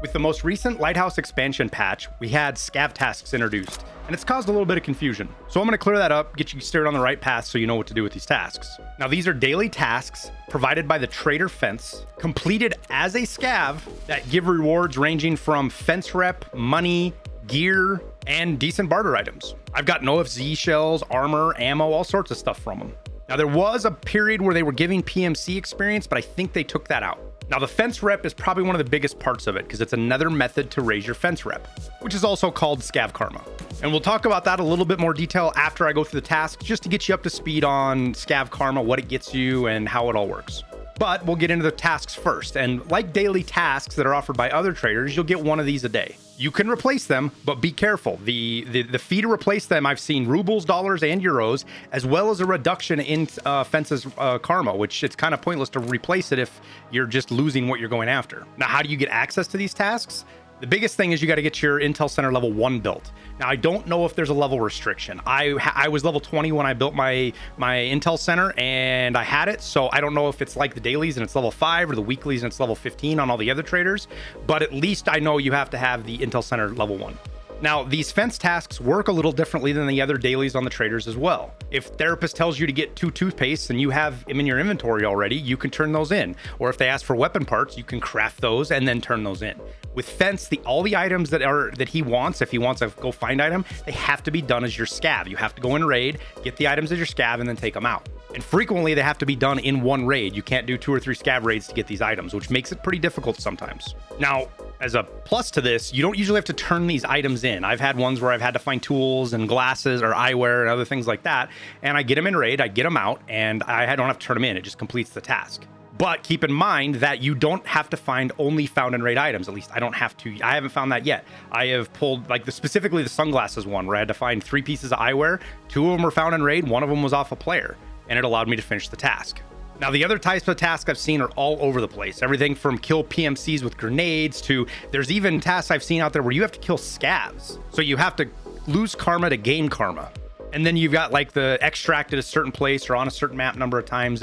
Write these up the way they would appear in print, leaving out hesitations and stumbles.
With the most recent Lighthouse expansion patch, we had Scav Tasks introduced, and it's caused a little bit of confusion. So I'm going to clear that up, get you steered on the right path so you know what to do with these tasks. Now, these are daily tasks provided by the Trader Fence, completed as a Scav, that give rewards ranging from fence rep, money, gear, and decent barter items. I've got OFZ shells, armor, ammo, all sorts of stuff from them. Now, there was a period where they were giving PMC experience, but I think they took that out. Now, the fence rep is probably one of the biggest parts of it because it's another method to raise your fence rep, which is also called Scav Karma. And we'll talk about that a little bit more detail after I go through the tasks, just to get you up to speed on Scav Karma, what it gets you, and how it all works. But we'll get into the tasks first. And like daily tasks that are offered by other traders, you'll get one of these a day. You can replace them, but be careful. The fee to replace them, I've seen rubles, dollars, and euros, as well as a reduction in fences karma, which it's kind of pointless to replace it if you're just losing what you're going after. Now, how do you get access to these tasks? The biggest thing is you got to get your Intel Center level 1 built. Now, I don't know if there's a level restriction. I was level 20 when I built my Intel Center, and I had it, so I don't know if it's like the dailies and it's level 5 or the weeklies and it's level 15 on all the other traders, but at least I know you have to have the Intel Center level 1. Now, these fence tasks work a little differently than the other dailies on the traders as well. If therapist tells you to get 2 toothpastes and you have them in your inventory already, you can turn those in. Or if they ask for weapon parts, you can craft those and then turn those in. With fence, all the items that he wants, if he wants a go find item, they have to be done as your scav. You have to go in raid, get the items as your scav, and then take them out. And frequently they have to be done in one raid. You can't do 2 or 3 scav raids to get these items, which makes it pretty difficult sometimes. Now, as a plus to this, you don't usually have to turn these items in. I've had ones where I've had to find tools and glasses or eyewear and other things like that, and I get them in raid, I get them out, and I don't have to turn them in. It just completes the task. But keep in mind that you don't have to find only found in raid items. At least I don't have to. I haven't found that yet. I have pulled specifically the sunglasses one where I had to find 3 pieces of eyewear. 2 of them were found in raid. 1 of them was off a player, and it allowed me to finish the task. Now, the other types of tasks I've seen are all over the place. Everything from kill PMCs with grenades to there's even tasks I've seen out there where you have to kill scavs. So you have to lose karma to gain karma. And then you've got like the extract at a certain place or on a certain map number of times.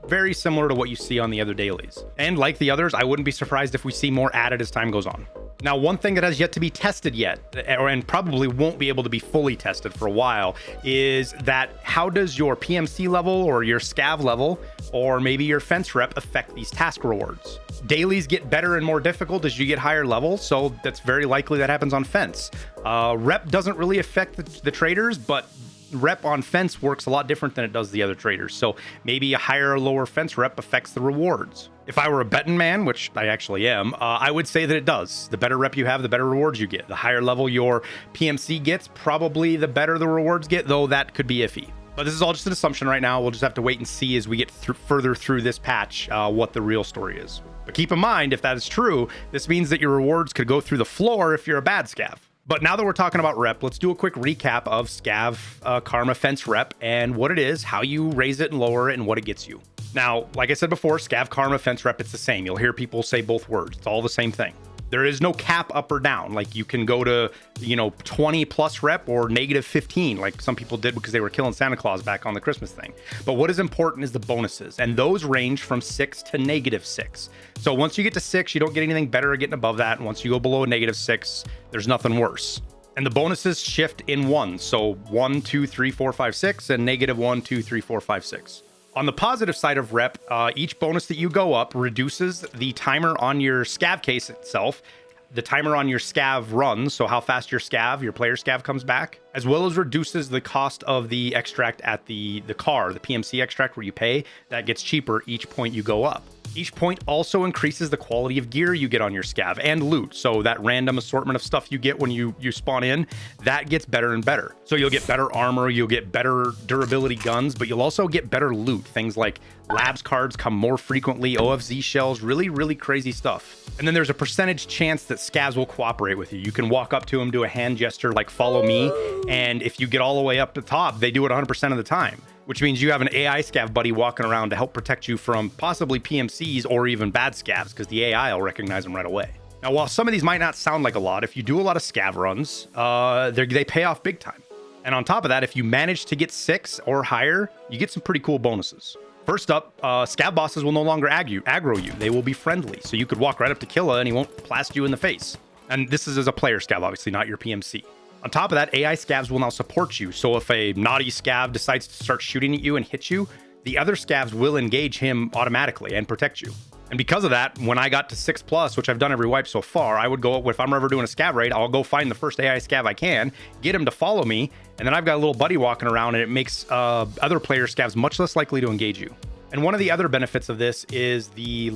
Very similar to what you see on the other dailies. And like the others, I wouldn't be surprised if we see more added as time goes on. Now, one thing that has yet to be tested yet, and probably won't be able to be fully tested for a while, is that how does your PMC level or your scav level or maybe your fence rep affect these task rewards? Dailies get better and more difficult as you get higher level, so that's very likely that happens on fence. Rep doesn't really affect the traders, but rep on fence works a lot different than it does the other traders. So maybe a higher or lower fence rep affects the rewards. If I were a betting man, which I actually am, I would say that it does. The better rep you have, the better rewards you get. The higher level your PMC gets, probably the better the rewards get, though that could be iffy. But this is all just an assumption right now. We'll just have to wait and see as we get further through this patch what the real story is. But keep in mind, if that is true, this means that your rewards could go through the floor if you're a bad scav. But now that we're talking about rep, let's do a quick recap of Scav Karma Fence Rep and what it is, how you raise it and lower it, and what it gets you. Now, like I said before, Scav Karma Fence Rep, it's the same. You'll hear people say both words. It's all the same thing. There is no cap up or down. Like you can go to, 20 plus rep or negative 15, like some people did because they were killing Santa Claus back on the Christmas thing. But what is important is the bonuses, and those range from 6 to negative 6. So once you get to 6, you don't get anything better or getting above that. And once you go below a negative 6, there's nothing worse. And the bonuses shift in ones. So 1, 2, 3, 4, 5, 6, and negative 1, 2, 3, 4, 5, 6. On the positive side of rep, each bonus that you go up reduces the timer on your scav case itself, the timer on your scav runs, so how fast your player scav comes back, as well as reduces the cost of the extract at the car, the PMC extract where you pay. That gets cheaper each point you go up. Each point also increases the quality of gear you get on your scav and loot. So that random assortment of stuff you get when you spawn in, that gets better and better. So you'll get better armor, you'll get better durability guns, but you'll also get better loot. Things like labs cards come more frequently, OFZ shells, really, really crazy stuff. And then there's a percentage chance that scavs will cooperate with you. You can walk up to them, do a hand gesture like follow me, and if you get all the way up to the top, they do it 100% of the time. Which means you have an AI scav buddy walking around to help protect you from possibly PMCs or even bad scavs, because the AI will recognize them right away. Now, while some of these might not sound like a lot, if you do a lot of scav runs, they pay off big time. And on top of that, if you manage to get 6 or higher, you get some pretty cool bonuses. First up, Scav bosses will no longer aggro you. They will be friendly. So you could walk right up to Killa and he won't blast you in the face. And this is as a player Scav, obviously, not your PMC. On top of that, AI Scavs will now support you. So if a naughty Scav decides to start shooting at you and hit you, the other Scavs will engage him automatically and protect you. And because of that, when I got to 6+, which I've done every wipe so far, I would go, if I'm ever doing a Scav raid, I'll go find the first AI Scav I can, get him to follow me, and then I've got a little buddy walking around, and it makes other player Scavs much less likely to engage you. And one of the other benefits of this is the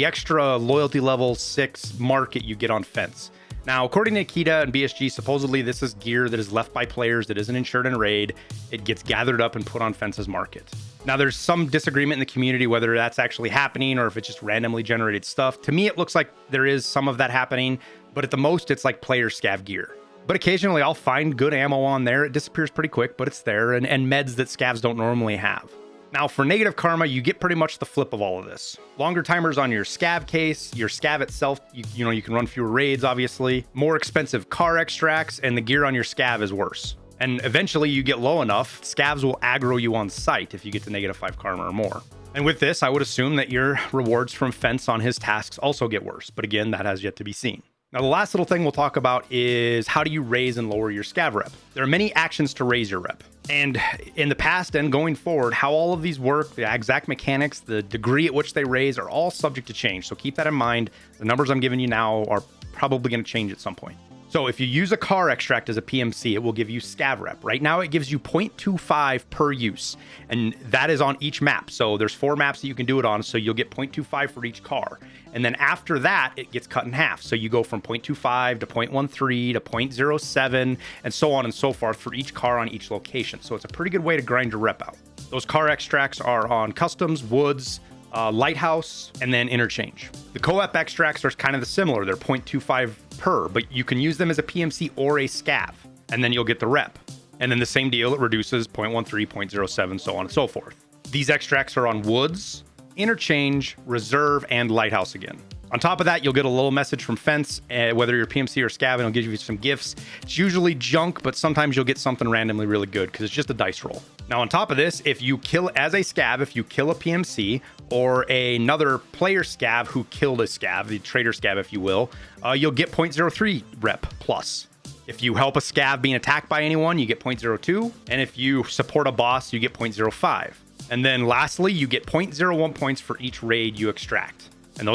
extra loyalty level 6 market you get on Fence. Now, according to Nikita and BSG, supposedly this is gear that is left by players that isn't insured in raid. It gets gathered up and put on Fence's market. Now, there's some disagreement in the community whether that's actually happening or if it's just randomly generated stuff. To me, it looks like there is some of that happening, but at the most, it's like player Scav gear. But occasionally, I'll find good ammo on there. It disappears pretty quick, but it's there, and meds that Scavs don't normally have. Now, for negative karma, you get pretty much the flip of all of this. Longer timers on your Scav case, your Scav itself, you know, you can run fewer raids, obviously. More expensive car extracts, and the gear on your Scav is worse. And eventually, you get low enough, Scavs will aggro you on sight if you get to -5 karma or more. And with this, I would assume that your rewards from Fence on his tasks also get worse. But again, that has yet to be seen. Now, the last little thing we'll talk about is how do you raise and lower your Scav rep? There are many actions to raise your rep. And in the past and going forward, how all of these work, the exact mechanics, the degree at which they raise are all subject to change. So keep that in mind. The numbers I'm giving you now are probably going to change at some point. So if you use a car extract as a PMC, it will give you Scav rep. Right now, it gives you 0.25 per use, and that is on each map. So there's 4 maps that you can do it on, so you'll get 0.25 for each car. And then after that, it gets cut in half. So you go from 0.25 to 0.13 to 0.07, and so on and so forth for each car on each location. So it's a pretty good way to grind your rep out. Those car extracts are on customs, woods, lighthouse, and then interchange. The co-op extracts are kind of similar. They're 0.25 per, but you can use them as a PMC or a Scav, and then you'll get the rep. And then the same deal, it reduces 0.13, 0.07, so on and so forth. These extracts are on woods, interchange, reserve, and lighthouse again. On top of that, you'll get a little message from Fence, whether you're PMC or Scav, and it'll give you some gifts. It's usually junk, but sometimes you'll get something randomly really good because it's just a dice roll. Now, on top of this, if you kill as a Scav, if you kill a PMC or another player Scav who killed a Scav, the traitor Scav, if you will, you'll get 0.03 rep plus. If you help a Scav being attacked by anyone, you get 0.02. And if you support a boss, you get 0.05. And then lastly, you get 0.01 points for each raid you extract. And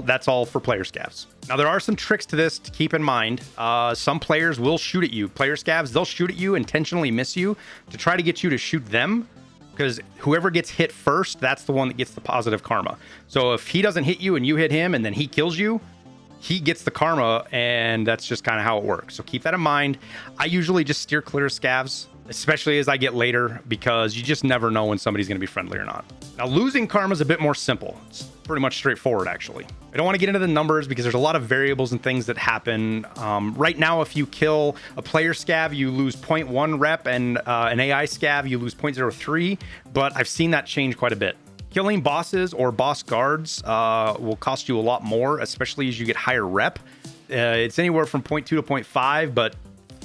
that's all for player Scavs. Now, there are some tricks to this to keep in mind. Some players will shoot at you. Player Scavs, they'll shoot at you, intentionally miss you to try to get you to shoot them, because whoever gets hit first, that's the one that gets the positive karma. So if he doesn't hit you and you hit him and then he kills you, he gets the karma, and that's just kind of how it works. So keep that in mind. I usually just steer clear of Scavs, especially as I get later, because you just never know when somebody's going to be friendly or not. Now, losing karma is a bit more simple. It's pretty much straightforward, actually. I don't want to get into the numbers because there's a lot of variables and things that happen. Right now, if you kill a player Scav, you lose 0.1 rep, and an AI Scav, you lose 0.03, but I've seen that change quite a bit. Killing bosses or boss guards will cost you a lot more, especially as you get higher rep. It's anywhere from 0.2 to 0.5, but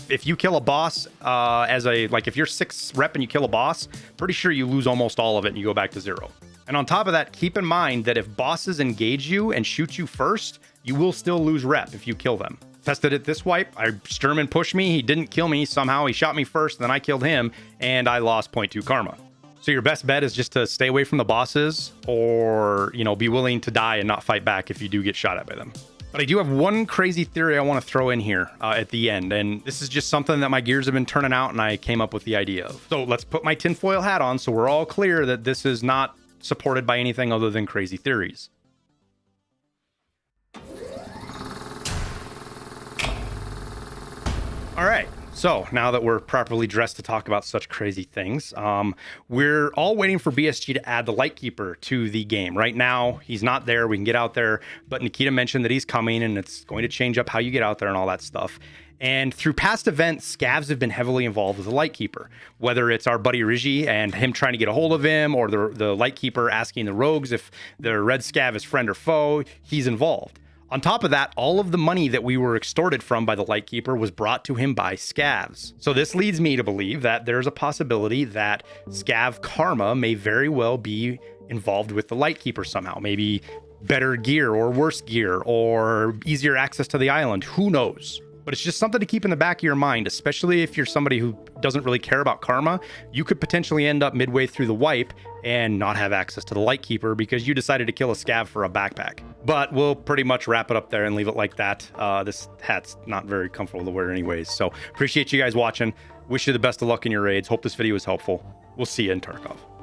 if you kill a boss if you're 6 rep and you kill a boss, pretty sure you lose almost all of it and you go back to 0. And on top of that, keep in mind that if bosses engage you and shoot you first, you will still lose rep if you kill them. Tested it this wipe. Sturman pushed me. He didn't kill me. Somehow he shot me first, then I killed him, and I lost 0.2 karma. So your best bet is just to stay away from the bosses, or, be willing to die and not fight back if you do get shot at by them. But I do have one crazy theory I want to throw in here at the end, and this is just something that my gears have been turning out and I came up with the idea of. So let's put my tinfoil hat on so we're all clear that this is not supported by anything other than crazy theories. All right. So now that we're properly dressed to talk about such crazy things, we're all waiting for BSG to add the lightkeeper to the game. Right now, he's not there. We can get out there, but Nikita mentioned that he's coming and it's going to change up how you get out there and all that stuff. And through past events, Scavs have been heavily involved with the lightkeeper, whether it's our buddy Rigi and him trying to get a hold of him, or the lightkeeper asking the rogues if the red Scav is friend or foe. He's involved. On top of that, all of the money that we were extorted from by the lightkeeper was brought to him by Scavs. So this leads me to believe that there's a possibility that Scav Karma may very well be involved with the lightkeeper somehow. Maybe better gear or worse gear or easier access to the island. Who knows? But it's just something to keep in the back of your mind, especially if you're somebody who doesn't really care about karma. You could potentially end up midway through the wipe and not have access to the lightkeeper because you decided to kill a scav for a backpack. But we'll pretty much wrap it up there and leave it like that. This hat's not very comfortable to wear anyways. So appreciate you guys watching. Wish you the best of luck in your raids. Hope this video was helpful. We'll see you in Tarkov.